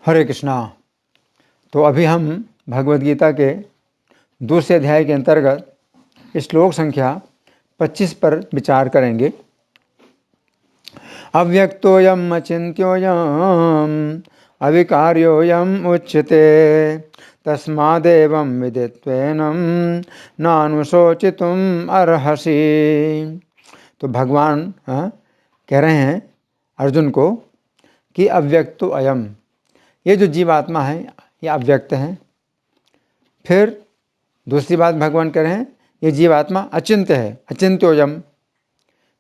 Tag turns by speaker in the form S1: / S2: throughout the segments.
S1: हरे कृष्णा। तो अभी हम भगवद गीता के दूसरे अध्याय के अंतर्गत श्लोक संख्या 25 पर विचार करेंगे। अव्यक्तोऽयम् अचिन्त्योऽयम् अविकार्योऽयम् उच्यते तस्मादेवं विदित्वैनं नानुशोचितुम् अर्हसि। तो भगवान कह रहे हैं अर्जुन को कि अव्यक्तो अयम, ये जो जीवात्मा है ये अव्यक्त है। फिर दूसरी बात भगवान कह रहे हैं ये जीवात्मा अचिंत्य है, अचिंत्योयम।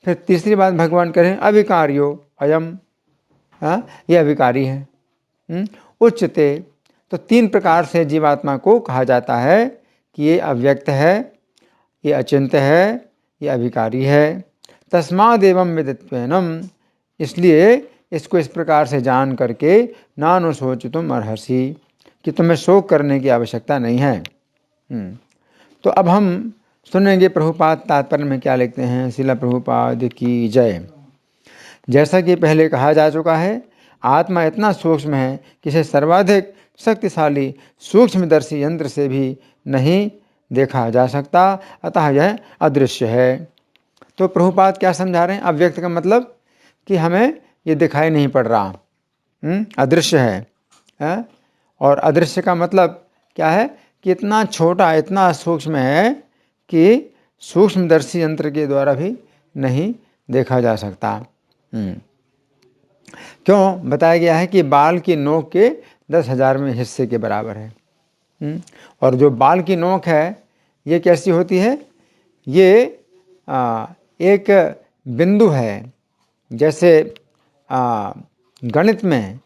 S1: फिर तीसरी बात भगवान कह रहे हैं अविकार्यो अयम, ये अविकारी है। उच्चते, तो तीन प्रकार से जीवात्मा को कहा जाता है कि ये अव्यक्त है, ये अचिंत्य है, ये अविकारी है। तस्मादेवं विदित्वैनं, इसलिए इसको इस प्रकार से जान करके नानुशोचितुम् अर्हसि, कि तुम्हें शोक करने की आवश्यकता नहीं है। तो अब हम सुनेंगे प्रभुपाद तात्पर्य में क्या लिखते हैं। शिला प्रभुपाद की जय। जैसा कि पहले कहा जा चुका है, आत्मा इतना सूक्ष्म है कि इसे सर्वाधिक शक्तिशाली सूक्ष्मदर्शी यंत्र से भी नहीं देखा जा सकता, अतः यह अदृश्य है। तो प्रभुपाद क्या समझा रहे हैं? अव्यक्त का मतलब कि हमें ये दिखाई नहीं पड़ रहा, अदृश्य है। और अदृश्य का मतलब क्या है कि इतना छोटा, इतना सूक्ष्म है कि सूक्ष्मदर्शी यंत्र के द्वारा भी नहीं देखा जा सकता। क्यों? बताया गया है कि बाल की नोक के 10,000वें हिस्से के बराबर है। और जो बाल की नोक है ये कैसी होती है? ये एक बिंदु है। जैसे गणित में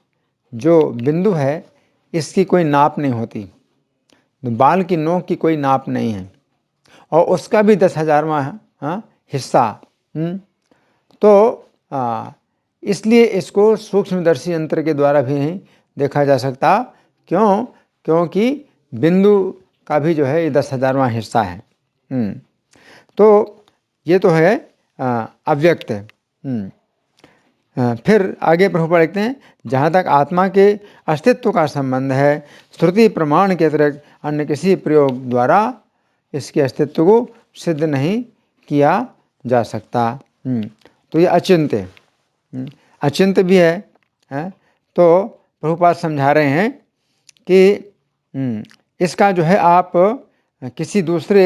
S1: जो बिंदु है इसकी कोई नाप नहीं होती, बाल की नोक की कोई नाप नहीं है, और उसका भी 10,000वां हिस्सा। तो इसलिए इसको सूक्ष्मदर्शी यंत्र के द्वारा भी नहीं देखा जा सकता। क्यों? क्योंकि बिंदु का भी जो है ये 10,000वां हिस्सा है। तो ये तो है अव्यक्त। फिर आगे प्रभुपाद लिखते हैं, जहाँ तक आत्मा के अस्तित्व का संबंध है, श्रुति प्रमाण के अतिरिक्त अन्य किसी प्रयोग द्वारा इसके अस्तित्व को सिद्ध नहीं किया जा सकता। तो ये अचिंत्य, अचिंत्य भी है। तो प्रभुपाद समझा रहे हैं कि इसका जो है आप किसी दूसरे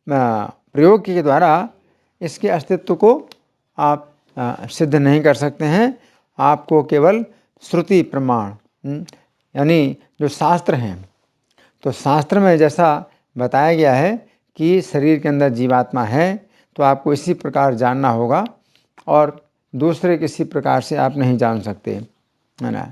S1: प्रयोग के द्वारा इसके अस्तित्व को आप सिद्ध नहीं कर सकते हैं। आपको केवल श्रुति प्रमाण, यानी जो शास्त्र हैं, तो शास्त्र में जैसा बताया गया है कि शरीर के अंदर जीवात्मा है, तो आपको इसी प्रकार जानना होगा और दूसरे किसी प्रकार से आप नहीं जान सकते, है ना।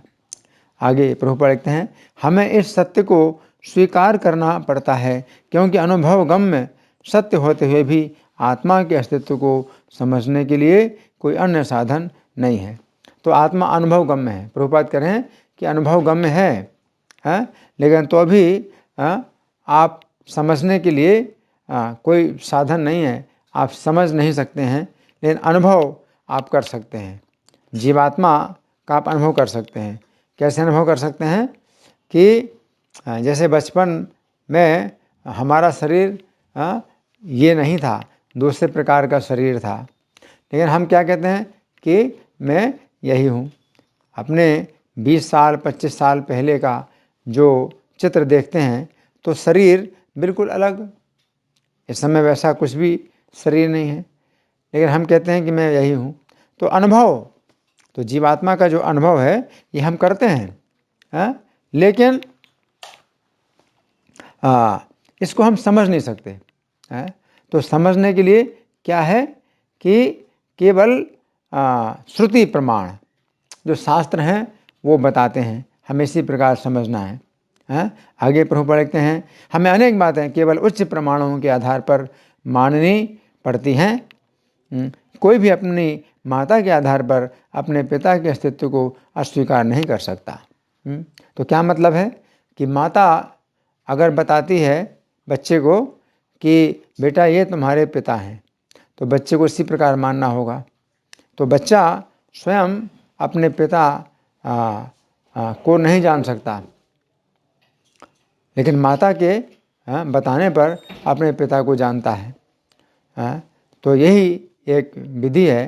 S1: आगे प्रभुपाद लिखते हैं, हमें इस सत्य को स्वीकार करना पड़ता है, क्योंकि अनुभव गम्य सत्य होते हुए भी आत्मा के अस्तित्व को समझने के लिए कोई अन्य साधन नहीं है। तो आत्मा अनुभव गम्य है। प्रभुपाद कह रहे हैं कि अनुभव गम्य है, लेकिन तो भी आप समझने के लिए कोई साधन नहीं है, आप समझ नहीं सकते हैं, लेकिन अनुभव आप कर सकते हैं। जीवात्मा का आप अनुभव कर सकते हैं। कैसे अनुभव कर सकते हैं? कि जैसे बचपन में हमारा शरीर ये नहीं था, दूसरे प्रकार का शरीर था, लेकिन हम क्या कहते हैं कि मैं यही हूँ। अपने 20 साल 25 साल पहले का जो चित्र देखते हैं तो शरीर बिल्कुल अलग, इस समय वैसा कुछ भी शरीर नहीं है, लेकिन हम कहते हैं कि मैं यही हूँ। तो अनुभव, तो जीवात्मा का जो अनुभव है ये हम करते हैं, लेकिन इसको हम समझ नहीं सकते। तो समझने के लिए क्या है कि केवल श्रुति प्रमाण जो शास्त्र हैं वो बताते हैं, हमें इसी प्रकार समझना है। आगे प्रभुपाद लिखते हैं, हमें अनेक बातें केवल उच्च प्रमाणों के आधार पर माननी पड़ती हैं। कोई भी अपनी माता के आधार पर अपने पिता के अस्तित्व को अस्वीकार नहीं कर सकता। तो क्या मतलब है कि माता अगर बताती है बच्चे को कि बेटा ये तुम्हारे पिता हैं, तो बच्चे को इसी प्रकार मानना होगा। तो बच्चा स्वयं अपने पिता को नहीं जान सकता, लेकिन माता के बताने पर अपने पिता को जानता है। तो यही एक विधि है।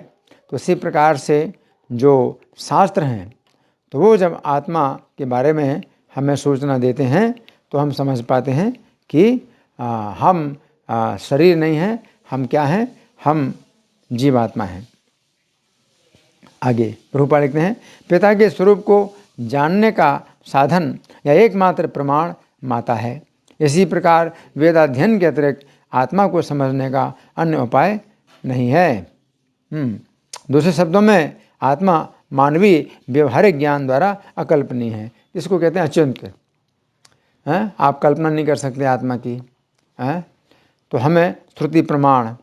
S1: तो इसी प्रकार से जो शास्त्र हैं, तो वो जब आत्मा के बारे में हमें सूचना देते हैं तो हम समझ पाते हैं कि हम शरीर नहीं हैं, हम क्या हैं, हम जीवात्मा हैं। आगे प्रभुपाद लिखते हैं, पिता के स्वरूप को जानने का साधन या एकमात्र प्रमाण माता है। इसी प्रकार वेदाध्ययन के अतिरिक्त आत्मा को समझने का अन्य उपाय नहीं है। दूसरे शब्दों में आत्मा मानवीय व्यवहारिक ज्ञान द्वारा अकल्पनीय है। इसको कहते हैं अचिंत्य। आप कल्पना नहीं कर सकते आत्मा की। तो हमें श्रुति प्रमाण,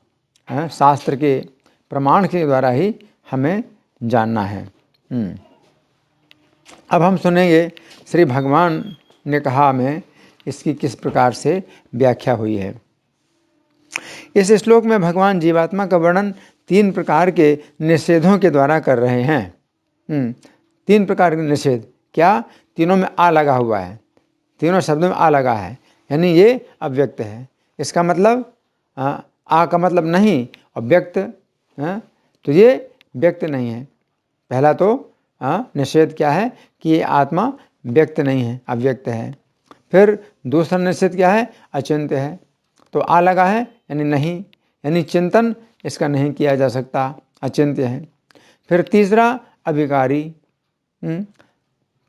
S1: शास्त्र के प्रमाण के द्वारा ही हमें जानना है। अब हम सुनेंगे श्री भगवान ने कहा में इसकी किस प्रकार से व्याख्या हुई है। इस श्लोक में भगवान जीवात्मा का वर्णन 3 प्रकार के निषेधों के द्वारा कर रहे हैं। 3 प्रकार के निषेध, क्या? तीनों में आ लगा हुआ है, तीनों शब्दों में आ लगा है, यानी ये अव्यक्त है। इसका मतलब आ का मतलब नहीं, और व्यक्त, तो ये व्यक्त नहीं है। पहला तो निषेध क्या है कि ये आत्मा व्यक्त नहीं है, अव्यक्त है। फिर दूसरा निषेध क्या है? अचिंत्य है। तो आ लगा है यानी नहीं, यानी चिंतन इसका नहीं किया जा सकता, अचिंत्य है। फिर तीसरा अविकारी,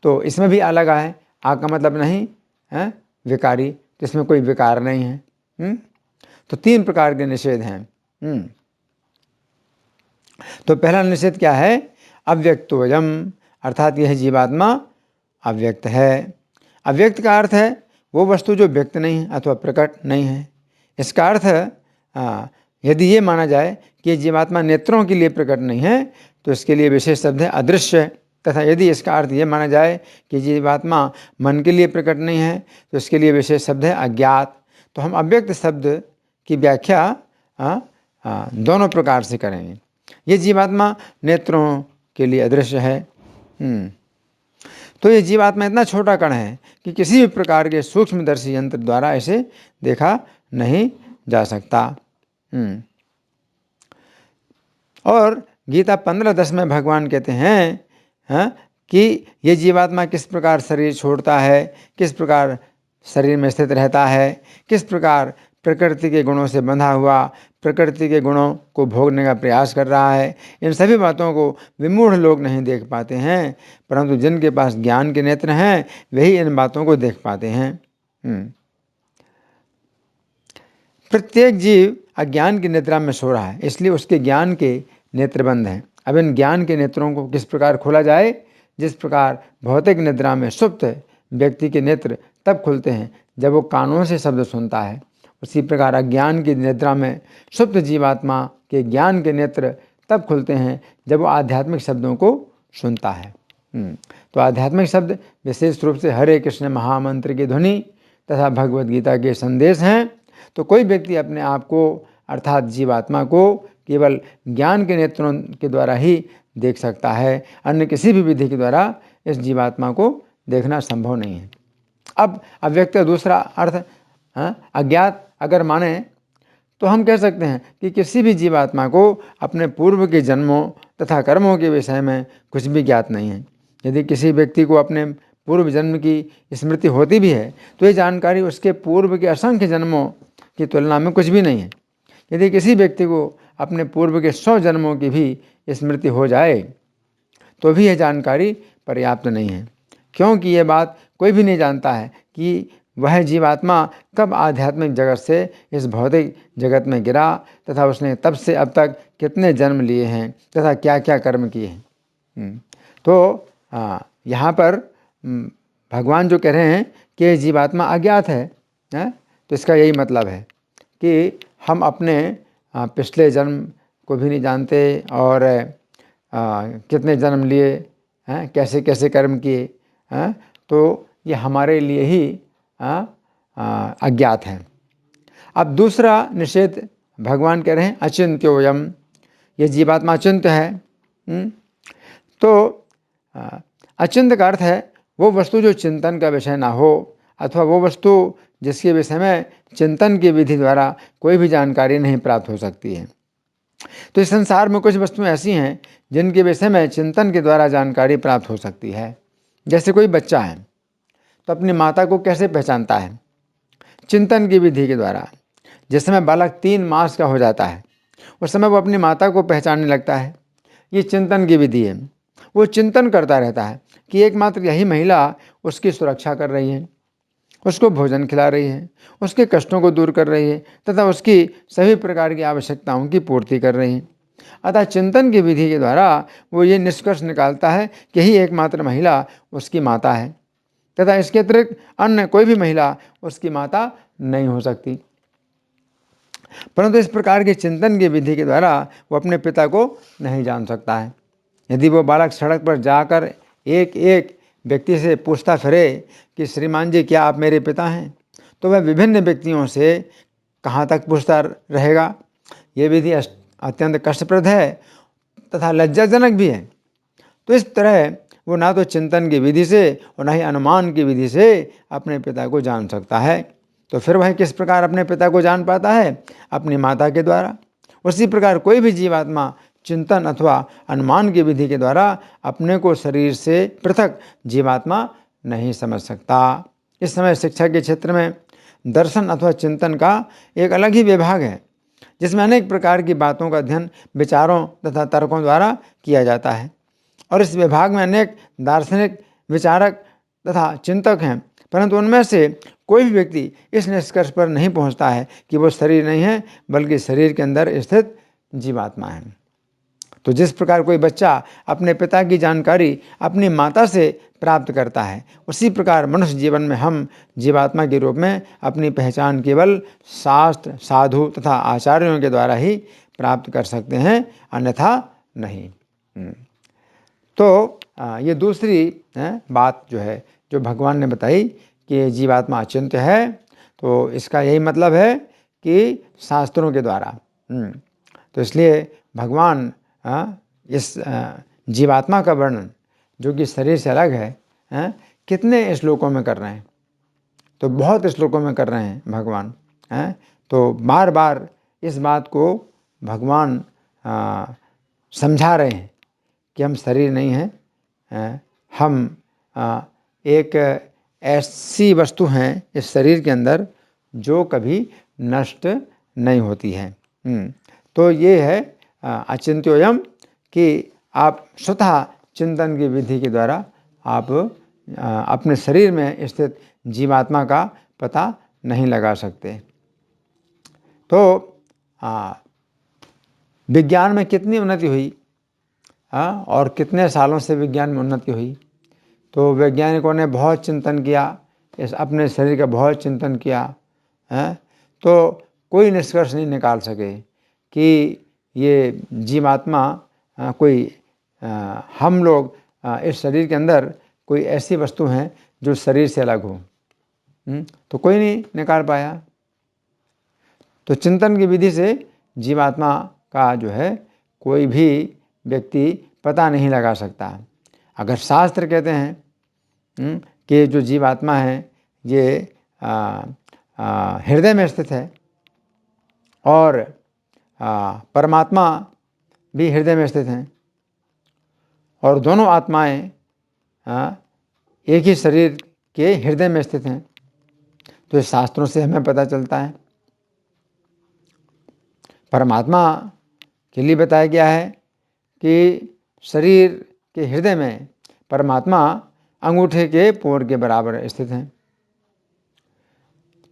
S1: तो इसमें भी आ लगा है, आ का मतलब नहीं है, विकारी, तो इसमें कोई विकार नहीं है। तो 3 प्रकार के निषेध हैं। तो पहला निषेध क्या है? अव्यक्तोयम, अर्थात यह जीवात्मा अव्यक्त है। अव्यक्त का अर्थ है वो वस्तु जो व्यक्त नहीं है अथवा प्रकट नहीं है। इसका अर्थ यदि ये माना जाए कि जीवात्मा नेत्रों के लिए प्रकट नहीं है तो इसके लिए विशेष शब्द है अदृश्य, तथा यदि इसका अर्थ ये माना जाए कि जीवात्मा मन के लिए प्रकट नहीं है तो इसके लिए विशेष शब्द है अज्ञात। तो हम अव्यक्त शब्द की व्याख्या दोनों प्रकार से करेंगे। ये जीवात्मा नेत्रों के लिए अदृश्य है। तो ये जीवात्मा इतना छोटा कण है कि किसी भी प्रकार के सूक्ष्मदर्शी यंत्र द्वारा इसे देखा नहीं जा सकता। और गीता 15:10 में भगवान कहते हैं कि ये जीवात्मा किस प्रकार शरीर छोड़ता है, किस प्रकार शरीर में स्थित रहता है, किस प्रकार प्रकृति के गुणों से बंधा हुआ प्रकृति के गुणों को भोगने का प्रयास कर रहा है। इन सभी बातों को विमूढ़ लोग नहीं देख पाते हैं, परंतु जिनके पास ज्ञान के नेत्र हैं वही इन बातों को देख पाते हैं। प्रत्येक जीव अज्ञान की निद्रा में सो रहा है, इसलिए उसके ज्ञान के नेत्र बंद हैं। अब इन ज्ञान के नेत्रों को किस प्रकार खोला जाए? जिस प्रकार भौतिक निद्रा में सुप्त व्यक्ति के नेत्र तब खुलते हैं जब वो कानों से शब्द सुनता है, उसी प्रकार अज्ञान की निद्रा में सुप्त जीवात्मा के ज्ञान के नेत्र तब खुलते हैं जब वो आध्यात्मिक शब्दों को सुनता है। तो आध्यात्मिक शब्द विशेष रूप से हरे कृष्ण महामंत्र की ध्वनि तथा भगवद गीता के संदेश हैं। तो कोई व्यक्ति अपने आप को अर्थात जीवात्मा को केवल ज्ञान के नेत्रों के द्वारा ही देख सकता है, अन्य किसी भी विधि के द्वारा इस जीवात्मा को देखना संभव नहीं है। अब अव्यक्त दूसरा अर्थ अज्ञात अगर माने तो हम कह सकते हैं कि किसी भी जीवात्मा को अपने पूर्व के जन्मों तथा कर्मों के विषय में कुछ भी ज्ञात नहीं है। यदि किसी व्यक्ति को अपने पूर्व जन्म की स्मृति होती भी है तो ये जानकारी उसके पूर्व के असंख्य जन्मों की तुलना में कुछ भी नहीं है। यदि किसी व्यक्ति को अपने पूर्व के 100 जन्मों की भी स्मृति हो जाए तो भी यह जानकारी पर्याप्त नहीं है, क्योंकि ये बात कोई भी नहीं जानता है कि वह जीवात्मा कब आध्यात्मिक जगत से इस भौतिक जगत में गिरा तथा उसने तब से अब तक कितने जन्म लिए हैं तथा क्या क्या कर्म किए हैं। तो यहाँ पर भगवान जो कह रहे हैं कि जीवात्मा अज्ञात है, तो इसका यही मतलब है कि हम अपने पिछले जन्म को भी नहीं जानते और कितने जन्म लिए हैं, कैसे कैसे कर्म किए, तो ये हमारे लिए ही अज्ञात है। अब दूसरा निषेध भगवान कह रहे हैं अचिंत्योयम, ये जीवात्मा अचिंत्य है। तो अचिंत्य का अर्थ है वो वस्तु जो चिंतन का विषय ना हो, अथवा वो वस्तु जिसके विषय में चिंतन की विधि द्वारा कोई भी जानकारी नहीं प्राप्त हो सकती है। तो इस संसार में कुछ वस्तुएं ऐसी हैं जिनके विषय में चिंतन के द्वारा जानकारी प्राप्त हो सकती है। जैसे कोई बच्चा है तो अपनी माता को कैसे पहचानता है? चिंतन की विधि के द्वारा। जिस समय बालक 3 मास का हो जाता है उस समय वो अपनी माता को पहचानने लगता है। ये चिंतन की विधि है। वो चिंतन करता रहता है कि एकमात्र यही महिला उसकी सुरक्षा कर रही है, उसको भोजन खिला रही है, उसके कष्टों को दूर कर रही है तथा उसकी सभी प्रकार की आवश्यकताओं की पूर्ति कर रही है। अतः चिंतन की विधि के द्वारा वो ये निष्कर्ष निकालता है कि यही एकमात्र महिला उसकी माता है तथा इसके अतिरिक्त अन्य कोई भी महिला उसकी माता नहीं हो सकती। परंतु इस प्रकार के चिंतन की विधि के द्वारा वो अपने पिता को नहीं जान सकता है। यदि वो बालक सड़क पर जाकर एक एक व्यक्ति से पूछता फिरे कि श्रीमान जी क्या आप मेरे पिता हैं, तो वह विभिन्न व्यक्तियों से कहाँ तक पूछता रहेगा। ये विधि अत्यंत कष्टप्रद है तथा लज्जाजनक भी है। तो इस तरह वो ना तो चिंतन की विधि से और ना ही अनुमान की विधि से अपने पिता को जान सकता है। तो फिर वह किस प्रकार अपने पिता को जान पाता है? अपनी माता के द्वारा। उसी प्रकार कोई भी जीवात्मा चिंतन अथवा अनुमान की विधि के द्वारा अपने को शरीर से पृथक जीवात्मा नहीं समझ सकता। इस समय शिक्षा के क्षेत्र में दर्शन अथवा चिंतन का एक अलग ही विभाग है, जिसमें अनेक प्रकार की बातों का अध्ययन विचारों तथा तर्कों द्वारा किया जाता है। और इस विभाग में अनेक दार्शनिक, विचारक तथा चिंतक हैं, परंतु उनमें से कोई भी व्यक्ति इस निष्कर्ष पर नहीं पहुंचता है कि वो शरीर नहीं है बल्कि शरीर के अंदर स्थित जीवात्मा है। तो जिस प्रकार कोई बच्चा अपने पिता की जानकारी अपनी माता से प्राप्त करता है, उसी प्रकार मनुष्य जीवन में हम जीवात्मा के रूप में अपनी पहचान केवल शास्त्र, साधु तथा आचार्यों के द्वारा ही प्राप्त कर सकते हैं, अन्यथा नहीं। तो ये दूसरी बात जो है जो भगवान ने बताई कि जीवात्मा अचिंत्य है, तो इसका यही मतलब है कि शास्त्रों के द्वारा। तो इसलिए भगवान इस जीवात्मा का वर्णन जो कि शरीर से अलग है कितने श्लोकों में कर रहे हैं? तो बहुत श्लोकों में कर रहे हैं भगवान। तो बार बार इस बात को भगवान समझा रहे हैं कि हम शरीर नहीं हैं, हम एक ऐसी वस्तु हैं इस शरीर के अंदर जो कभी नष्ट नहीं होती है। तो ये है अचिंत्योयम कि आप स्वतः चिंतन की विधि के द्वारा आप अपने शरीर में स्थित जीवात्मा का पता नहीं लगा सकते। तो विज्ञान में कितनी उन्नति हुई और कितने सालों से विज्ञान में उन्नति हुई। तो वैज्ञानिकों ने बहुत चिंतन किया, इस अपने शरीर का बहुत चिंतन किया, तो कोई निष्कर्ष नहीं निकाल सके कि ये जीवात्मा कोई हम लोग इस शरीर के अंदर कोई ऐसी वस्तु हैं जो शरीर से अलग हो। तो कोई नहीं निकाल पाया। तो चिंतन की विधि से जीवात्मा का जो है कोई भी व्यक्ति पता नहीं लगा सकता। अगर शास्त्र कहते हैं कि जो जीवात्मा है ये हृदय में स्थित है और परमात्मा भी हृदय में स्थित हैं और दोनों आत्माएं एक ही शरीर के हृदय में स्थित हैं, तो इस शास्त्रों से हमें पता चलता है। परमात्मा के लिए बताया गया है कि शरीर के हृदय में परमात्मा अंगूठे के पोर के बराबर स्थित हैं।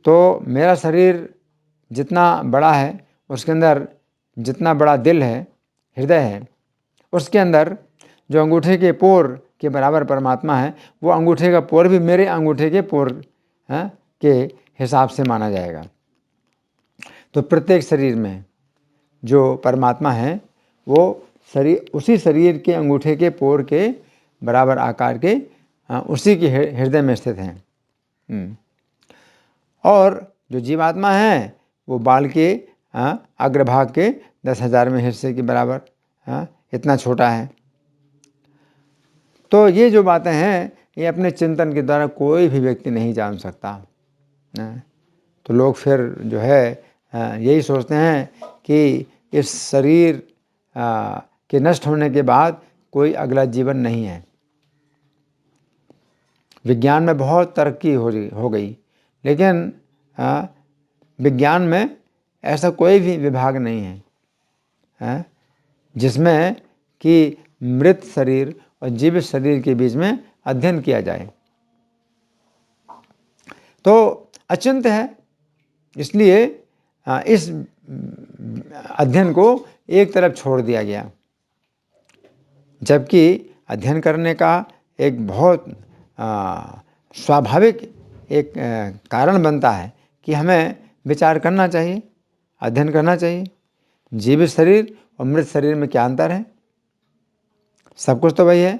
S1: तो मेरा शरीर जितना बड़ा है उसके अंदर जितना बड़ा दिल है, हृदय है, उसके अंदर जो अंगूठे के पोर के बराबर परमात्मा है, वो अंगूठे का पोर भी मेरे अंगूठे के पोर के हिसाब से माना जाएगा। तो प्रत्येक शरीर में जो परमात्मा है वो शरीर उसी शरीर के अंगूठे के पोर के बराबर आकार के उसी के हृदय में स्थित हैं। और जो जीवात्मा है वो बाल के अग्रभाग के 10,000वें हिस्से के बराबर इतना छोटा है। तो ये जो बातें हैं ये अपने चिंतन के द्वारा कोई भी व्यक्ति नहीं जान सकता। तो लोग फिर जो है यही सोचते हैं कि इस शरीर के नष्ट होने के बाद कोई अगला जीवन नहीं है। विज्ञान में बहुत तरक्की हो गई, लेकिन विज्ञान में ऐसा कोई भी विभाग नहीं है जिसमें कि मृत शरीर और जीवित शरीर के बीच में अध्ययन किया जाए। तो अचिंत्य है, इसलिए इस अध्ययन को एक तरफ छोड़ दिया गया, जबकि अध्ययन करने का एक बहुत स्वाभाविक एक कारण बनता है कि हमें विचार करना चाहिए, अध्ययन करना चाहिए। जीवित शरीर और मृत शरीर में क्या अंतर है? सब कुछ तो वही है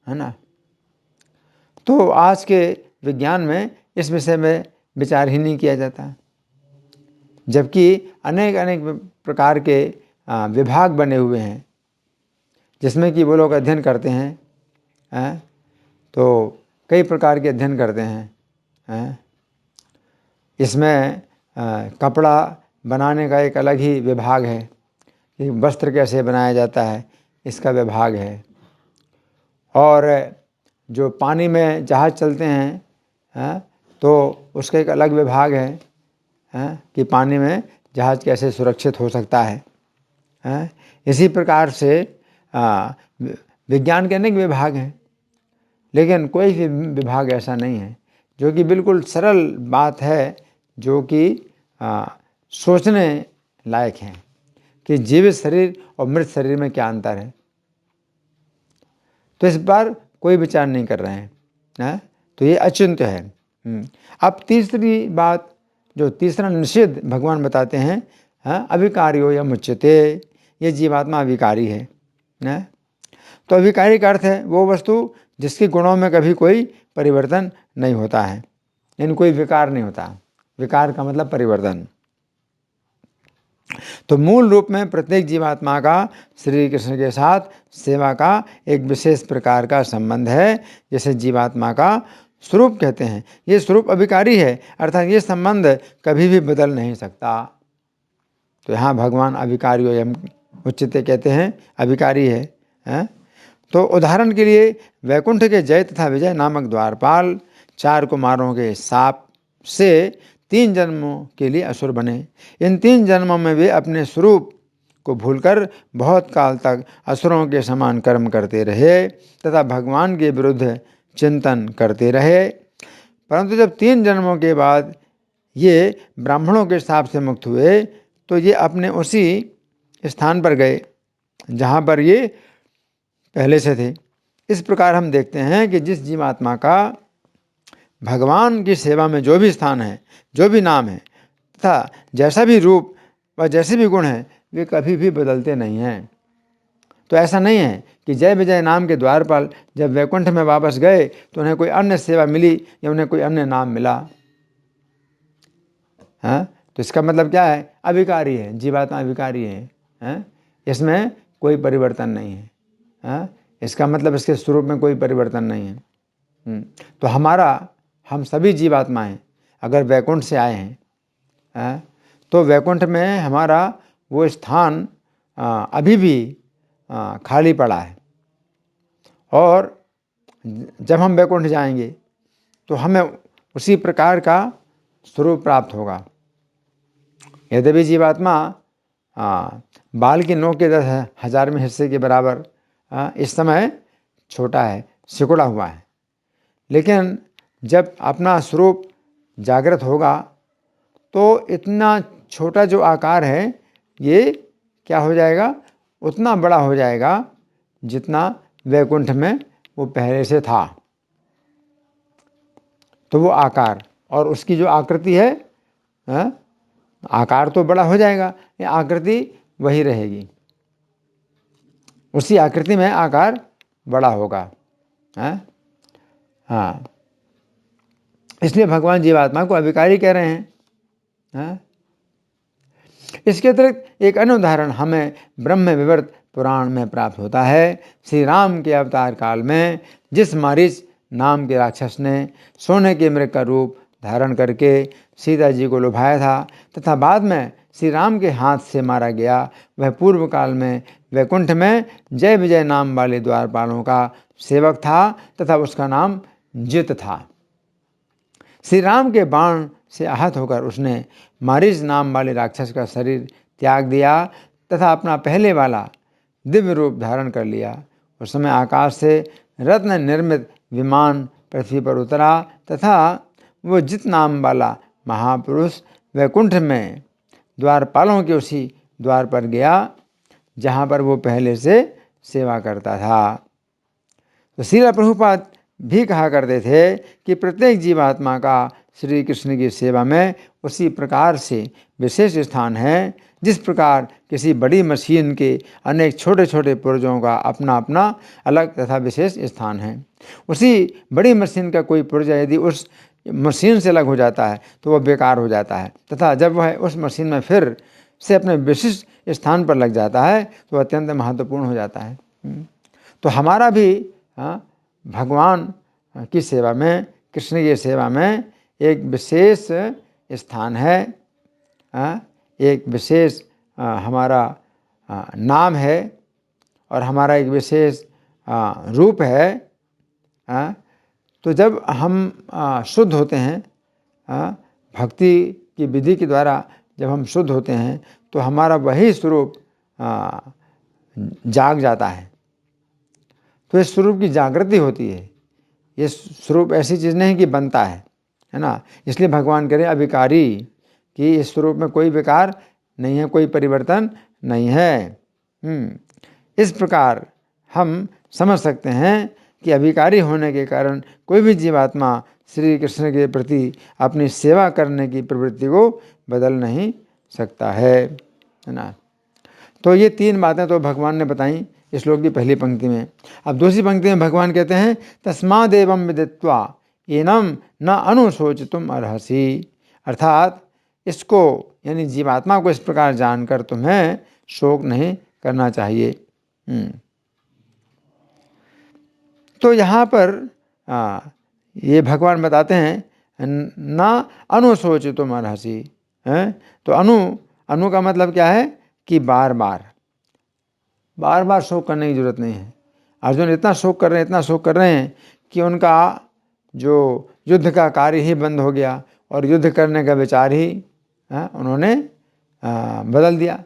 S1: ना। तो आज के विज्ञान में इस विषय में विचार ही नहीं किया जाता, जबकि अनेक अनेक प्रकार के विभाग बने हुए हैं जिसमें कि वो लोग अध्ययन करते हैं। तो कई प्रकार के अध्ययन करते हैं। इसमें कपड़ा बनाने का एक अलग ही विभाग है कि वस्त्र कैसे बनाया जाता है, इसका विभाग है। और जो पानी में जहाज़ चलते हैं तो उसका एक अलग विभाग है कि पानी में जहाज़ कैसे सुरक्षित हो सकता है। इसी प्रकार से विज्ञान के अनेक विभाग हैं, लेकिन कोई भी विभाग ऐसा नहीं है जो कि बिल्कुल सरल बात है, जो कि सोचने लायक है कि जीवित शरीर और मृत शरीर में क्या अंतर है। तो इस बार कोई विचार नहीं कर रहे हैं। तो ये अचिंत्य है। अब तीसरी बात, जो तीसरा निषेध भगवान बताते हैं, अविकार्यो या मुच्यते, ये जीवात्मा अविकारी है। तो अविकारी का अर्थ है वो वस्तु जिसके गुणों में कभी कोई परिवर्तन नहीं होता है, यानी कोई विकार नहीं होता। विकार का मतलब परिवर्तन। तो मूल रूप में प्रत्येक जीवात्मा का श्री कृष्ण के साथ सेवा का एक विशेष प्रकार का संबंध है, जैसे जीवात्मा का स्वरूप कहते हैं। ये स्वरूप अविकारी है, अर्थात ये संबंध कभी भी बदल नहीं सकता। तो यहाँ भगवान अविकारियो यम उच्चते कहते हैं, अविकारी है। तो उदाहरण के लिए वैकुंठ के जय तथा विजय नामक द्वारपाल 4 कुमारों के शाप से 3 जन्मों के लिए असुर बने। इन 3 जन्मों में वे अपने स्वरूप को भूलकर बहुत काल तक असुरों के समान कर्म करते रहे तथा भगवान के विरुद्ध चिंतन करते रहे। परंतु जब 3 जन्मों के बाद ये ब्राह्मणों के शाप से मुक्त हुए तो ये अपने उसी स्थान पर गए जहाँ पर ये पहले से थे। इस प्रकार हम देखते हैं कि जिस जीवात्मा का भगवान की सेवा में जो भी स्थान है, जो भी नाम है तथा जैसा भी रूप व जैसे भी गुण हैं, वे कभी भी बदलते नहीं हैं। तो ऐसा नहीं है कि जय विजय नाम के द्वारपाल जब वैकुंठ में वापस गए तो उन्हें कोई अन्य सेवा मिली या उन्हें कोई अन्य नाम मिला। तो इसका मतलब क्या है? अविकारी है, जीवात्मा अविकारी है। इसमें कोई परिवर्तन नहीं है। इसका मतलब इसके स्वरूप में कोई परिवर्तन नहीं है। तो हम सभी जीवात्माएं अगर वैकुंठ से आए हैं तो वैकुंठ में हमारा वो स्थान अभी भी खाली पड़ा है, और जब हम वैकुंठ जाएंगे तो हमें उसी प्रकार का स्वरूप प्राप्त होगा। यद्यपि जीवात्मा बाल की नोक के 10,000वें हिस्से के बराबर इस समय छोटा है, सिकुड़ा हुआ है, लेकिन जब अपना स्वरूप जागृत होगा तो इतना छोटा जो आकार है ये क्या हो जाएगा? उतना बड़ा हो जाएगा जितना वैकुंठ में वो पहले से था। तो वो आकार और उसकी जो आकृति है, आकार तो बड़ा हो जाएगा, ये आकृति वही रहेगी, उसी आकृति में आकार बड़ा होगा। हाँ, इसलिए भगवान जीवात्मा को अविकारी कह रहे हैं। इसके अतिरिक्त एक अन्य उदाहरण हमें ब्रह्म विवर्त पुराण में प्राप्त होता है। श्री राम के अवतार काल में जिस मारीच नाम के राक्षस ने सोने के मृग का रूप धारण करके सीता जी को लुभाया था तथा बाद में श्री राम के हाथ से मारा गया। वह पूर्व काल में वैकुंठ में जय विजय नाम वाले द्वारपालों का सेवक था तथा उसका नाम जित था। श्री राम के बाण से आहत होकर उसने मारीच नाम वाले राक्षस का शरीर त्याग दिया तथा अपना पहले वाला दिव्य रूप धारण कर लिया। उस समय आकाश से रत्न निर्मित विमान पृथ्वी पर उतरा तथा वो जित नाम वाला महापुरुष वैकुंठ में द्वारपालों के उसी द्वार पर गया जहाँ पर वो पहले से सेवा करता था। तो श्रील प्रभुपाद भी कहा करते थे कि प्रत्येक जीवात्मा का श्री कृष्ण की सेवा में उसी प्रकार से विशेष स्थान है जिस प्रकार किसी बड़ी मशीन के अनेक छोटे छोटे पुर्जों का अपना अपना अलग तथा विशेष स्थान है। उसी बड़ी मशीन का कोई पुर्जा यदि उस मशीन से अलग हो जाता है तो वह बेकार हो जाता है तथा जब वह उस मशीन में फिर से अपने विशिष्ट स्थान पर लग जाता है तो अत्यंत महत्वपूर्ण हो जाता है। तो हमारा भी भगवान की सेवा में, कृष्ण की सेवा में एक विशेष स्थान है, एक विशेष हमारा नाम है और हमारा एक विशेष रूप है। तो जब हम शुद्ध होते हैं, भक्ति की विधि के द्वारा जब हम शुद्ध होते हैं तो हमारा वही स्वरूप जाग जाता है। तो इस स्वरूप की जागृति होती है। ये स्वरूप ऐसी चीज़ नहीं कि बनता है ना। इसलिए भगवान करें अविकारी कि इस स्वरूप में कोई विकार नहीं है, कोई परिवर्तन नहीं है। इस प्रकार हम समझ सकते हैं कि अविकारी होने के कारण कोई भी जीवात्मा श्री कृष्ण के प्रति अपनी सेवा करने की प्रवृत्ति को बदल नहीं सकता है ना। तो ये तीन बातें तो भगवान ने बताई इस श्लोक की पहली पंक्ति में। अब दूसरी पंक्ति में भगवान कहते हैं तस्मादेवं विदित्वा एनम न अनुशोचितुम अर्हसि, अर्थात इसको यानी जीवात्मा को इस प्रकार जानकर तुम्हें शोक नहीं करना चाहिए। तो यहाँ पर ये भगवान बताते हैं न अनुशोचितुम अर्हसि। तो अनु का मतलब क्या है कि बार बार शोक करने की जरूरत नहीं है। अर्जुन इतना शोक कर रहे हैं कि उनका जो युद्ध का कार्य ही बंद हो गया और युद्ध करने का विचार ही उन्होंने बदल दिया।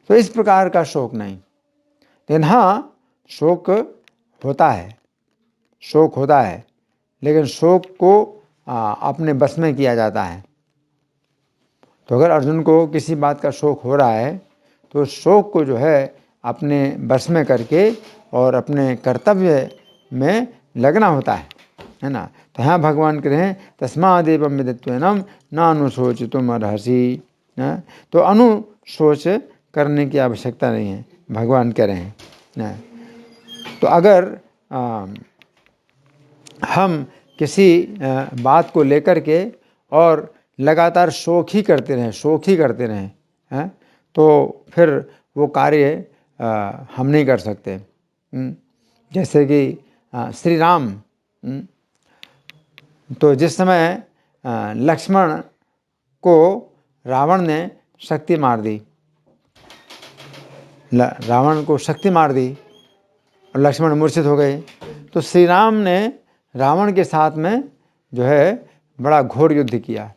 S1: तो इस प्रकार का शोक नहीं। लेकिन हाँ, शोक होता है, लेकिन शोक को अपने बस में किया जाता है। तो अगर अर्जुन को किसी बात का शोक हो रहा है तो शोक को जो है अपने बस में करके और अपने कर्तव्य में लगना होता है ना। तो यहाँ भगवान कह रहे हैं तस्मादेवं विदित्वेनम न अनुशोचितुम अर्हसि। तो अनुशोच करने की आवश्यकता नहीं है, भगवान कह रहे हैं। तो अगर हम किसी बात को लेकर के और लगातार शोक ही करते रहें तो फिर वो कार्य हम नहीं कर सकते। जैसे कि श्री राम, तो जिस समय लक्ष्मण को रावण ने शक्ति मार दी, और लक्ष्मण मूर्छित हो गए, तो श्री राम ने रावण के साथ में जो है बड़ा घोर युद्ध किया।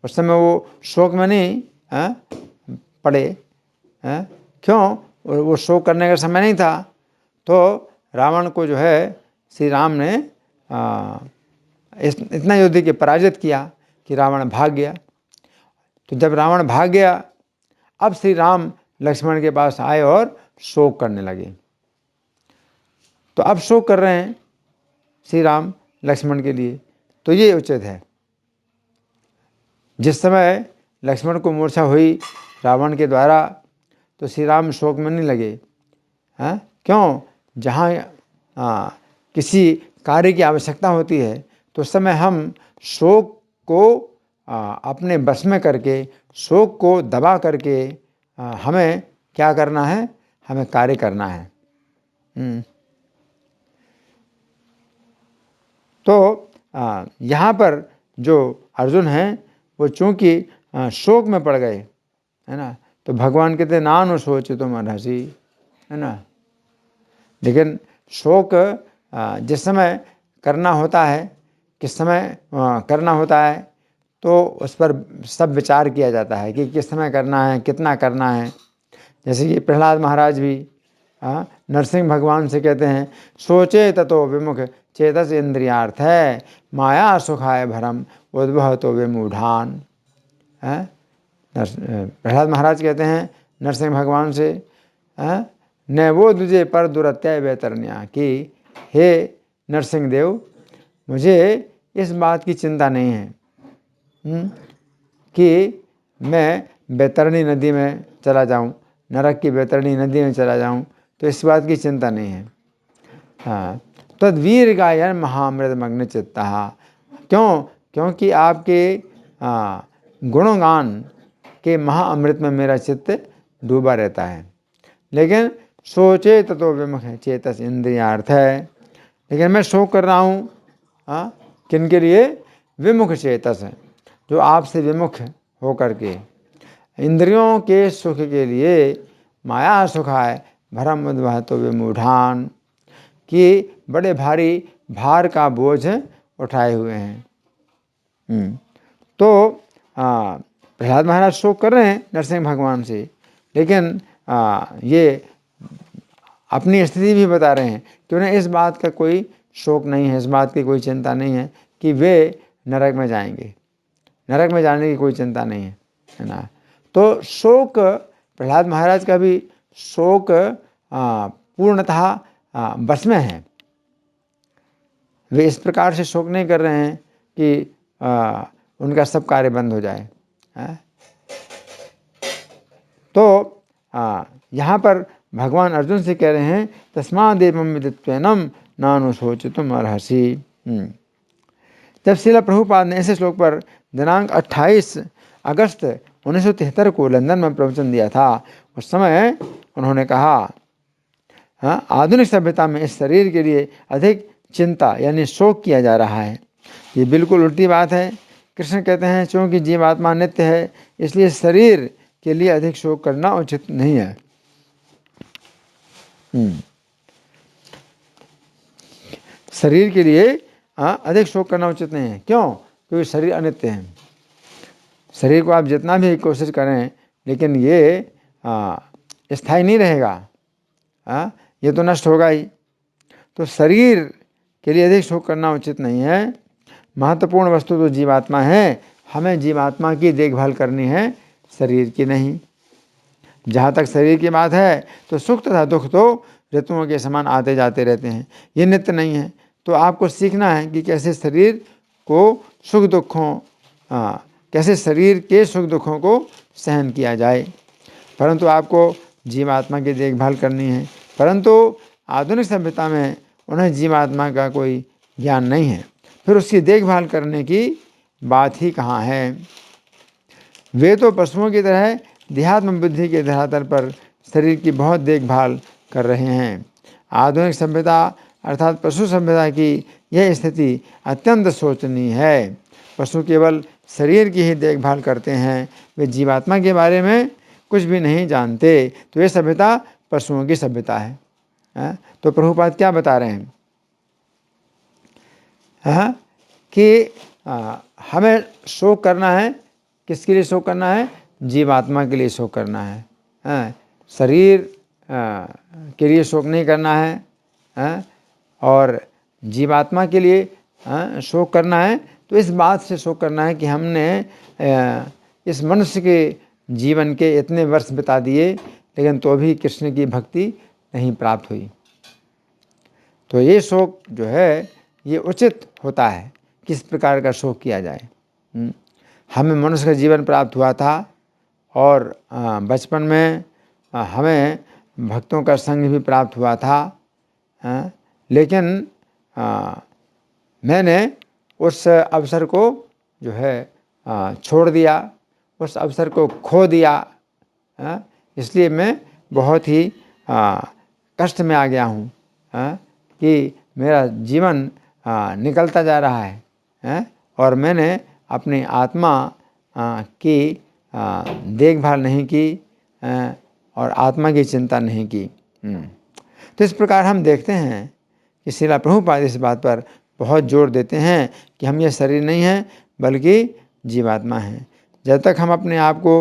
S1: उस समय वो शोक में नहीं पड़े। क्यों? वो शोक करने का समय नहीं था। तो रावण को जो है श्री राम ने इतना युद्ध के पराजित किया कि रावण भाग गया। तो जब रावण भाग गया, अब श्री राम लक्ष्मण के पास आए और शोक करने लगे। तो अब शोक कर रहे हैं श्री राम लक्ष्मण के लिए, तो ये उचित है। जिस समय लक्ष्मण को मूर्छा हुई रावण के द्वारा तो श्री राम शोक में नहीं लगे। क्यों? जहाँ किसी कार्य की आवश्यकता होती है तो उस समय हम शोक को अपने बस में करके, शोक को दबा करके हमें क्या करना है? हमें कार्य करना है। तो यहाँ पर जो अर्जुन हैं वो चूँकि शोक में पड़ गए, है ना, तो भगवान कहते नानु सोच तुम अर्हसि, है ना। लेकिन शोक जिस समय करना होता है, किस समय करना होता है, तो उस पर सब विचार किया जाता है कि किस समय करना है, कितना करना है। जैसे कि प्रहलाद महाराज भी नरसिंह भगवान से कहते हैं सोचे ततो विमुख चेतस इंद्रियार्थ है माया सुखाय भरम उद्भव तो विमूढ़ान। प्रहलाद महाराज कहते हैं नरसिंह भगवान से न वो तुझे पर दुरत्य वैतरण्या कि हे नरसिंह देव, मुझे इस बात की चिंता नहीं है कि मैं बैतरणी नदी में चला जाऊं, नरक की बैतरणी नदी में चला जाऊं, तो इस बात की चिंता नहीं है। तद्वीर गायन महामृतमग्न चित्ता, क्योंकि आपके गुणगान के महाअमृत में मेरा चित्त डूबा रहता है। लेकिन सोचे ततो विमुख चेतस इंद्रियार्थ है, लेकिन मैं शोक कर रहा हूँ किन के लिए? विमुख चेतस है, जो आपसे विमुख हो करके इंद्रियों के सुख के लिए माया सुखाय भरम उद्भव तो विमूढ़ान, कि बड़े भारी भार का बोझ उठाए हुए हैं। तो प्रहलाद महाराज शोक कर रहे हैं नरसिंह भगवान से, लेकिन ये अपनी स्थिति भी बता रहे हैं कि उन्हें इस बात का कोई शोक नहीं है, इस बात की कोई चिंता नहीं है कि वे नरक में जाएंगे, नरक में जाने की कोई चिंता नहीं है ना। तो शोक, प्रहलाद महाराज का भी शोक पूर्णतः बस में है। वे इस प्रकार से शोक नहीं कर रहे हैं कि उनका सब कार्य बंद हो जाए। तो यहाँ पर भगवान अर्जुन से कह रहे हैं तस्मादेवं विदित्वैनं नानु शोचितुम अर्हसि। जब श्रील प्रभुपाद ने ऐसे श्लोक पर दिनांक 28 अगस्त 1973 को लंदन में प्रवचन दिया था, उस समय उन्होंने कहा आधुनिक सभ्यता में इस शरीर के लिए अधिक चिंता यानी शोक किया जा रहा है। ये बिल्कुल उल्टी बात है। कृष्ण कहते हैं क्योंकि जीवात्मा नित्य है, इसलिए शरीर के लिए अधिक शोक करना उचित नहीं है। शरीर के लिए अधिक शोक करना उचित नहीं है। क्यों? क्योंकि शरीर अनित्य है। शरीर को आप जितना भी कोशिश करें, लेकिन ये स्थायी नहीं रहेगा, ये तो नष्ट होगा ही। तो शरीर के लिए अधिक शोक करना उचित नहीं है। महत्वपूर्ण वस्तु तो जीवात्मा है, हमें जीवात्मा की देखभाल करनी है, शरीर की नहीं। जहाँ तक शरीर की बात है तो सुख तथा दुख तो ऋतुओं के समान आते जाते रहते हैं, ये नित्य नहीं है। तो आपको सीखना है कि कैसे शरीर को सुख दुखों कैसे शरीर के सुख दुखों को सहन किया जाए, परंतु आपको जीवात्मा की देखभाल करनी है। परंतु आधुनिक सभ्यता में उन्हें जीवात्मा का कोई ज्ञान नहीं है, फिर उसकी देखभाल करने की बात ही कहाँ है। वे तो पशुओं की तरह देहात्म बुद्धि के धरातल पर शरीर की बहुत देखभाल कर रहे हैं। आधुनिक सभ्यता अर्थात पशु सभ्यता की यह स्थिति अत्यंत शोचनीय है। पशु केवल शरीर की ही देखभाल करते हैं, वे जीवात्मा के बारे में कुछ भी नहीं जानते। तो ये सभ्यता पशुओं की सभ्यता है। तो प्रभुपाद क्या बता रहे हैं कि हमें शोक करना है। किसके लिए शोक करना है? जीवात्मा के लिए शोक करना है। शरीर के लिए शोक नहीं करना है, और जीवात्मा के लिए शोक करना है। तो इस बात से शोक करना है कि हमने इस मनुष्य के जीवन के इतने वर्ष बिता दिए, लेकिन तो भी कृष्ण की भक्ति नहीं प्राप्त हुई। तो ये शोक जो है ये उचित होता है, किस प्रकार का शोक किया जाए। हमें मनुष्य का जीवन प्राप्त हुआ था, और बचपन में हमें भक्तों का संग भी प्राप्त हुआ था, लेकिन मैंने उस अवसर को जो है छोड़ दिया, उस अवसर को खो दिया। इसलिए मैं बहुत ही कष्ट में आ गया हूँ कि मेरा जीवन निकलता जा रहा है, और मैंने अपनी आत्मा की देखभाल नहीं की और आत्मा की चिंता नहीं की। तो इस प्रकार हम देखते हैं कि श्रील प्रभुपाद इस बात पर बहुत जोर देते हैं कि हम ये शरीर नहीं हैं बल्कि जीवात्मा हैं। जब तक हम अपने आप को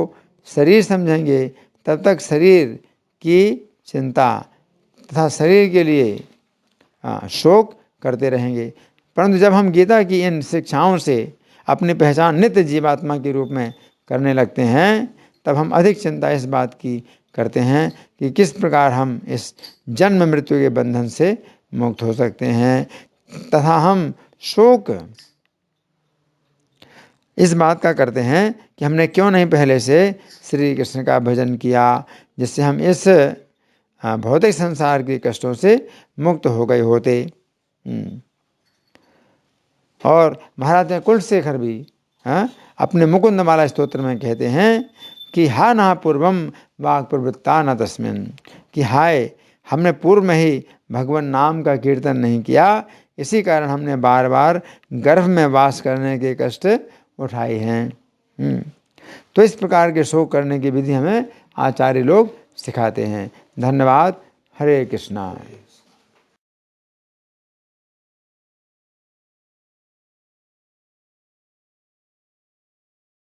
S1: शरीर समझेंगे तब तक शरीर की चिंता तथा शरीर के लिए शोक करते रहेंगे। परंतु जब हम गीता की इन शिक्षाओं से अपनी पहचान नित्य जीवात्मा के रूप में करने लगते हैं, तब हम अधिक चिंता इस बात की करते हैं कि किस प्रकार हम इस जन्म मृत्यु के बंधन से मुक्त हो सकते हैं, तथा हम शोक इस बात का करते हैं कि हमने क्यों नहीं पहले से श्री कृष्ण का भजन किया, जिससे हम इस भौतिक संसार के कष्टों से मुक्त हो गए होते। और महाराज कुलशेखर भी अपने मुकुंदमाला स्तोत्र में कहते हैं कि हा ना पूर्वम वाक् प्रवृत्ता न तस्मिन्, कि हाय हमने पूर्व में ही भगवान नाम का कीर्तन नहीं किया, इसी कारण हमने बार बार गर्भ में वास करने के कष्ट उठाए हैं। तो इस प्रकार के शोक करने की विधि हमें आचार्य लोग सिखाते हैं। धन्यवाद। हरे कृष्णा।